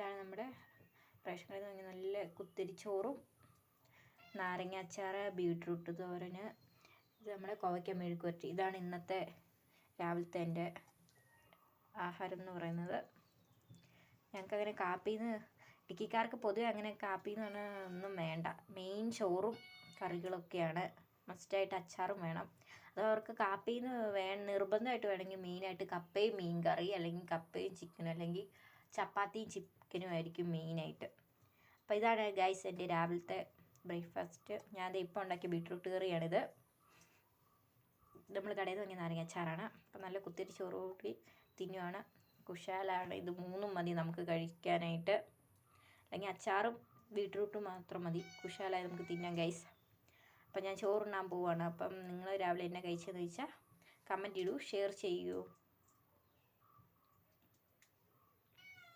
ഇതാണ് നമ്മുടെ റേഷൻ കടയിൽ നിന്ന് നല്ല കുത്തിരിച്ചോറും നാരങ്ങ അച്ചാർ, ബീട്രൂട്ട് തോരന്, ഇത് നമ്മുടെ കോവയ്ക്ക മെഴുക്കുവരട്ടി. ഇതാണ് ഇന്നത്തെ രാവിലത്തെ എൻ്റെ ആഹാരം എന്ന് പറയുന്നത്. ഞങ്ങൾക്കങ്ങനെ കാപ്പിന്ന് ഇടുക്കിക്കാർക്ക് പൊതുവെ അങ്ങനെ കാപ്പിന്ന് പറഞ്ഞാൽ ഒന്നും വേണ്ട. മെയിൻ ചോറും കറികളൊക്കെയാണ്. മസ്റ്റായിട്ട് അച്ചാറും വേണം. അത് അവർക്ക് കാപ്പിന്ന് നിർബന്ധമായിട്ട് വേണമെങ്കിൽ മെയിനായിട്ട് കപ്പയും മീൻ കറി, അല്ലെങ്കിൽ കപ്പയും ചിക്കനും, അല്ലെങ്കിൽ ചപ്പാത്തിയും ചിക്കനും ആയിരിക്കും മെയിനായിട്ട്. അപ്പോൾ ഇതാണ് ഗൈസ് എൻ്റെ രാവിലത്തെ ബ്രേക്ക്ഫാസ്റ്റ്. ഞാൻ ഇപ്പോൾ ഉണ്ടാക്കിയ ബീട്രൂട്ട് കറിയാണിത്. നമ്മൾ കടയിൽ നിന്ന് വാങ്ങിയ നാരങ്ങ അച്ചാറാണ്. അപ്പോൾ നല്ല കുത്തിരി ചോറ് കൂട്ടി തിന്നുവാണ്. കുശാലാണ്. ഇത് മൂന്നും മതി നമുക്ക് കഴിക്കാനായിട്ട്. അല്ലെങ്കിൽ അച്ചാറും ബീട്രൂട്ടും മാത്രം മതി. കുശാലായി നമുക്ക് തിന്നാം ഗൈസ്. അപ്പം ഞാൻ ചോറുണ്ണാൻ പോവുകയാണ്. അപ്പം നിങ്ങൾ രാവിലെ എന്നെ കഴിച്ചതെന്ന് ചോദിച്ചാൽ കമൻറ്റ് ഇടൂ, ഷെയർ ചെയ്യൂ.